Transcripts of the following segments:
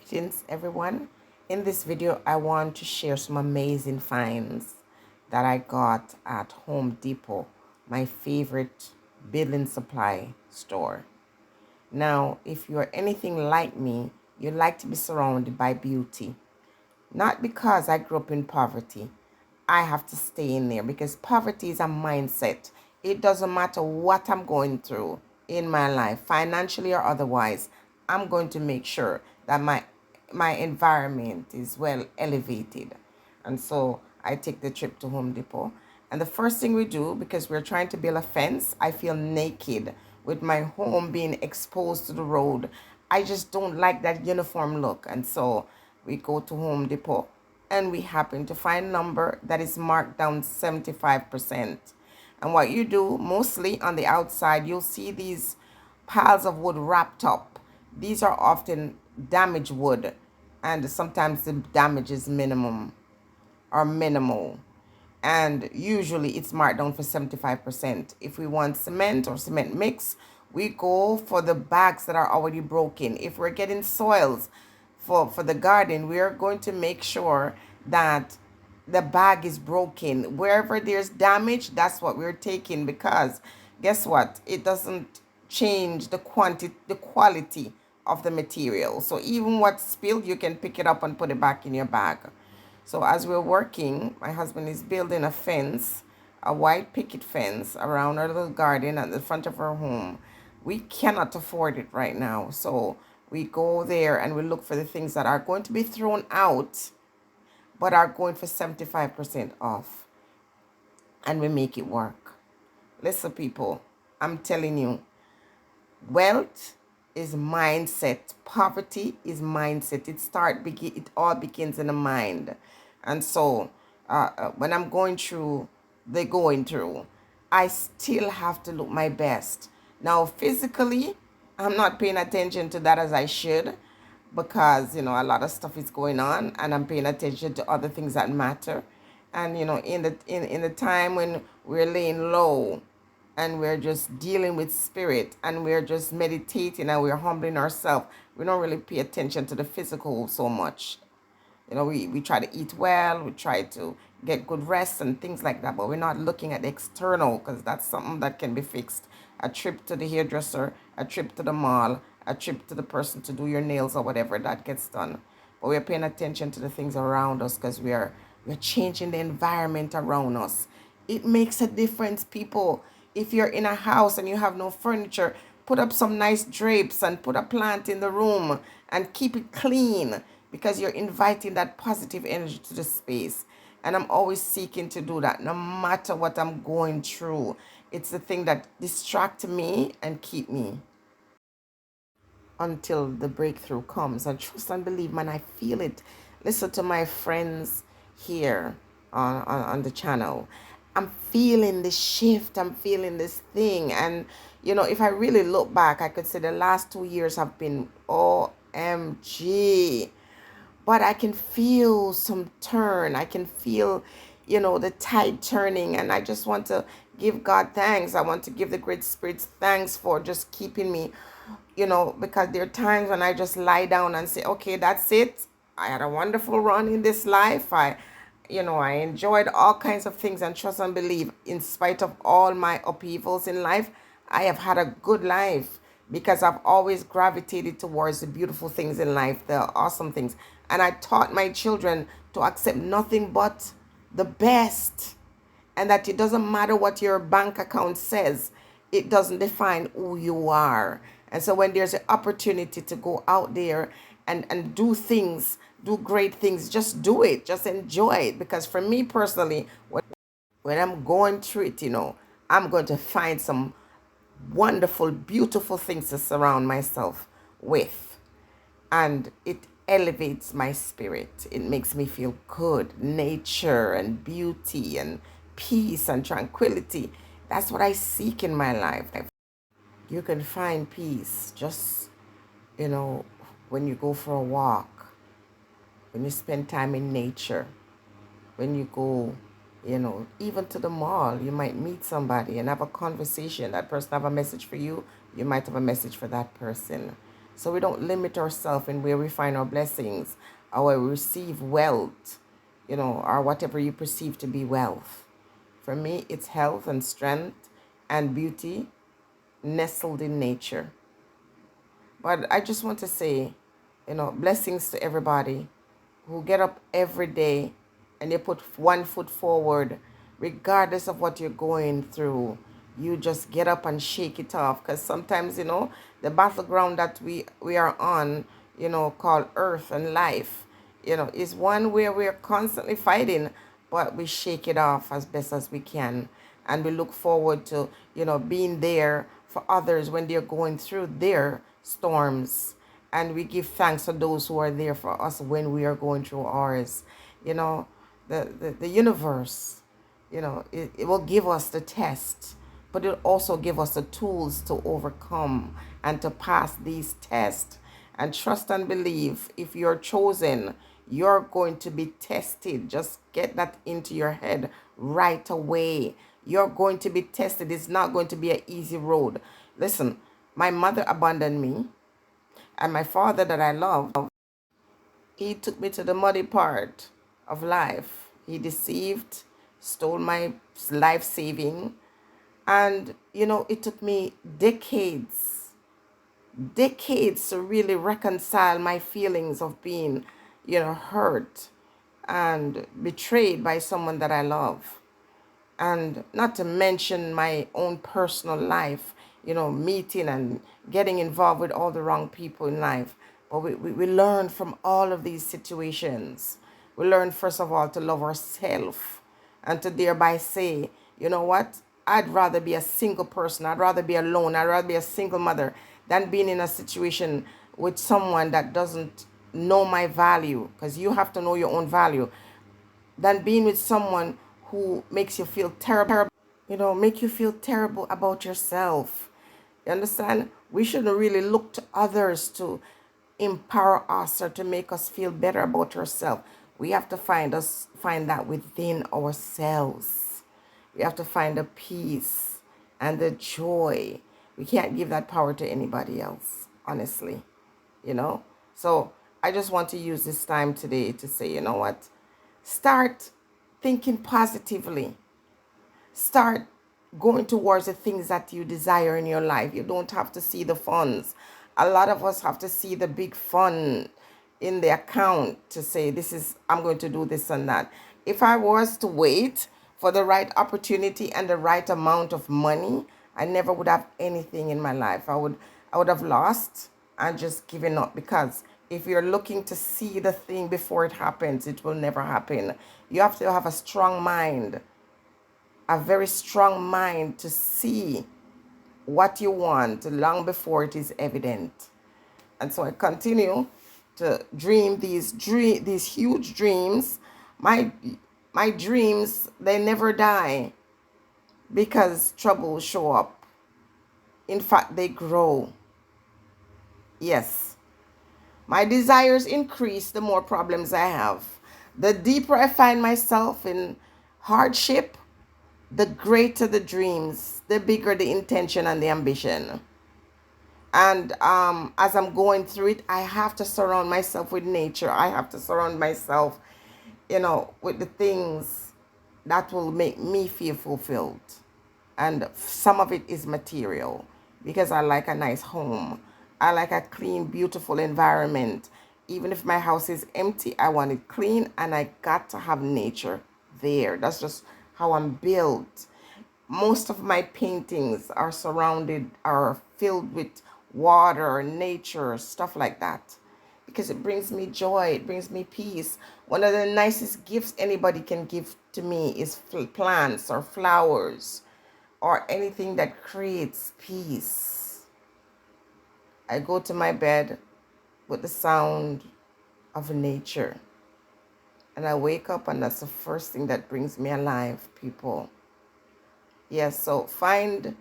Greetings everyone. In this video I want to share some amazing finds that I got at Home Depot, my favorite building supply store. Now, if you're anything like me, you like to be surrounded by beauty. Not because I grew up in poverty. I have to stay in there because poverty is a mindset. It doesn't matter what I'm going through in my life, financially or otherwise. I'm going to make sure that my environment is well elevated. And so I take the trip to Home Depot. And the first thing we do, because we're trying to build a fence, I feel naked with my home being exposed to the road. I just don't like that uniform look. And so we go to Home Depot and we happen to find lumber that is marked down 75%. And what you do, mostly on the outside, you'll see these piles of wood wrapped up. These are often damaged wood, and sometimes the damage is minimum or minimal. And usually it's marked down for 75%. If we want cement or cement mix, we go for the bags that are already broken. If we're getting soils for the garden, we are going to make sure that the bag is broken. Wherever there's damage, that's what we're taking, because guess what? It doesn't change the quality of the material. So even what's spilled, you can pick it up and put it back in your bag. So as we're working, my husband is building a fence, a white picket fence around our little garden at the front of our home. We cannot afford it right now. So we go there and we look for the things that are going to be thrown out, but are going for 75% off. And we make it work. Listen, people, I'm telling you, wealth is mindset. Poverty is mindset. It all begins in the mind. And so when I'm going through I still have to look my best. Now, physically, I'm not paying attention to that as I should, because a lot of stuff is going on and I'm paying attention to other things that matter. And in the time when we're laying low and we're just dealing with spirit and we're just meditating and we're humbling ourselves, we don't really pay attention to the physical so much. We try to eat well, we try to get good rest and things like that, but we're not looking at the external, because that's something that can be fixed. A trip to the hairdresser, a trip to the mall, a trip to the person to do your nails or whatever, that gets done. But we're paying attention to the things around us, because we're changing the environment around us. It makes a difference, people. If you're in a house and you have no furniture, put up some nice drapes and put a plant in the room and keep it clean, because you're inviting that positive energy to the space. And I'm always seeking to do that no matter what I'm going through. It's the thing that distracts me and keep me until the breakthrough comes. And trust and believe, man, I feel it. Listen to my friends here on the channel. I'm feeling the shift. I'm feeling this thing. And, if I really look back, I could say the last 2 years have been OMG. But I can feel some turn. I can feel, the tide turning. And I just want to give God thanks. I want to give the Great Spirits thanks for just keeping me, because there are times when I just lie down and say, okay, that's it. I had a wonderful run in this life. I enjoyed all kinds of things, and trust and believe, in spite of all my upheavals in life, I have had a good life, because I've always gravitated towards the beautiful things in life, the awesome things. And I taught my children to accept nothing but the best, and that it doesn't matter what your bank account says, it doesn't define who you are. And so when there's an opportunity to go out there and do things, do great things, just do it, just enjoy it. Because for me personally, when I'm going through it, I'm going to find some wonderful, beautiful things to surround myself with. And it elevates my spirit. It makes me feel good. Nature and beauty and peace and tranquility. That's what I seek in my life. You can find peace just, when you go for a walk, when you spend time in nature, when you go, even to the mall. You might meet somebody and have a conversation. That person have a message for you. You might have a message for that person. so we don't limit ourselves in where we find our blessings or where we receive wealth, or whatever you perceive to be wealth. For me, it's health and strength and beauty nestled in nature. But I just want to say, blessings to everybody who get up every day and they put one foot forward, regardless of what you're going through. You just get up and shake it off. Because sometimes, the battleground that we are on, called earth and life, is one where we're constantly fighting, but we shake it off as best as we can. And we look forward to, being there for others when they're going through their storms. And we give thanks to those who are there for us when we are going through ours. The universe, it will give us the test, but it also give us the tools to overcome and to pass these tests. And trust and believe, if you're chosen, you're going to be tested. Just get that into your head right away. You're going to be tested. It's not going to be an easy road. Listen, my mother abandoned me, and my father that I love, he took me to the muddy part of life. He deceived, stole my life saving, and it took me decades to really reconcile my feelings of being, hurt and betrayed by someone that I love. And not to mention my own personal life, meeting and getting involved with all the wrong people in life. But we learn from all of these situations. We learn, first of all, to love ourselves and to thereby say, you know what? I'd rather be a single person. I'd rather be alone. I'd rather be a single mother than being in a situation with someone that doesn't know my value, because you have to know your own value, than being with someone who makes you feel terrible, make you feel terrible about yourself. You understand? We shouldn't really look to others to empower us or to make us feel better about ourselves. We have to find that within ourselves. We have to find the peace and the joy. We can't give that power to anybody else, honestly. So I just want to use this time today to say, you know what? Start thinking positively. Start going towards the things that you desire in your life. You don't have to see the funds. A lot of us have to see the big fund in the account to say, I'm going to do this and that. If I was to wait for the right opportunity and the right amount of money, I never would have anything in my life. I would have lost and just given up, because if you're looking to see the thing before it happens, it will never happen. You have to have a strong mind, a very strong mind, to see what you want long before it is evident. And so I continue to dream these huge dreams. My dreams, they never die, because troubles show up. In fact, they grow. Yes. My desires increase the more problems I have. The deeper I find myself in hardship, the greater the dreams, the bigger the intention and the ambition. And as I'm going through it, I have to surround myself with nature. I have to surround myself, with the things that will make me feel fulfilled. And some of it is material, because I like a nice home. I like a clean, beautiful environment. Even if my house is empty, I want it clean, and I got to have nature there. That's just how I'm built. Most of my paintings are filled with water, nature, stuff like that, because it brings me joy, it brings me peace. One of the nicest gifts anybody can give to me is plants or flowers or anything that creates peace. I go to my bed with the sound of nature, and I wake up, and that's the first thing that brings me alive, people. Yes, so find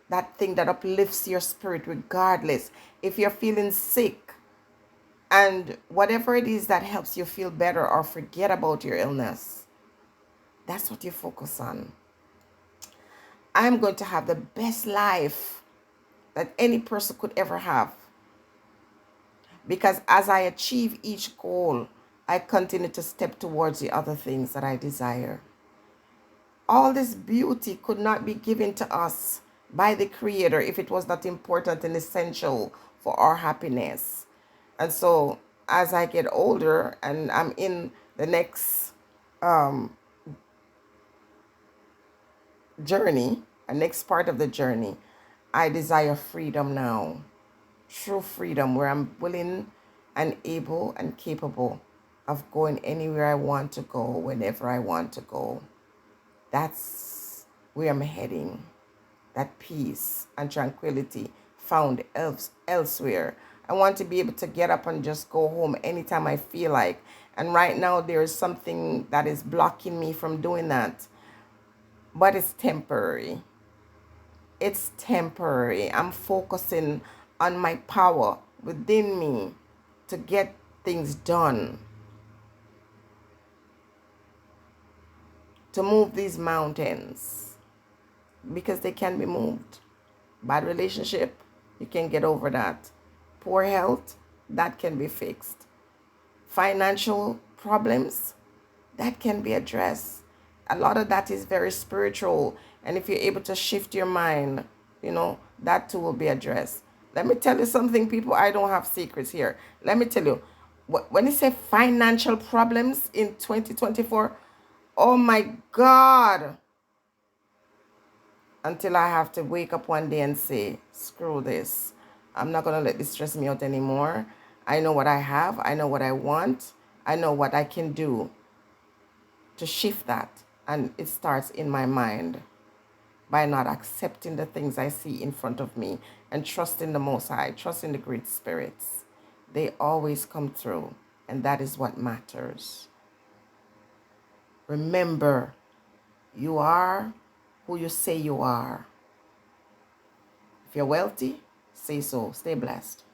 that thing that uplifts your spirit regardless. If you're feeling sick, and whatever it is that helps you feel better or forget about your illness, that's what you focus on. I'm going to have the best life that any person could ever have. Because as I achieve each goal, I continue to step towards the other things that I desire. All this beauty could not be given to us by the Creator if it was not important and essential for our happiness. And so, as I get older and I'm in the next journey, a next part of the journey, I desire freedom now. True freedom where I'm willing and able and capable of going anywhere I want to go, whenever I want to go. That's where I'm heading. That peace and tranquility found elsewhere. I want to be able to get up and just go home anytime I feel like. And right now, there is something that is blocking me from doing that. But it's temporary. It's temporary. I'm focusing on my power within me to get things done, to move these mountains because they can be moved. Bad relationship, you can get over that. Poor health, that can be fixed. Financial problems, that can be addressed. A lot of that is very spiritual. And if you're able to shift your mind, that too will be addressed. Let me tell you something, people. I don't have secrets here. Let me tell you, when you say financial problems in 2024, oh my God, until I have to wake up one day and say, screw this. I'm not going to let this stress me out anymore. I know what I have. I know what I want. I know what I can do to shift that. And it starts in my mind by not accepting the things I see in front of me and trusting the Most High, trusting the great spirits. They always come through, and that is what matters. Remember, you are who you say you are. If you're wealthy, say so. Stay blessed.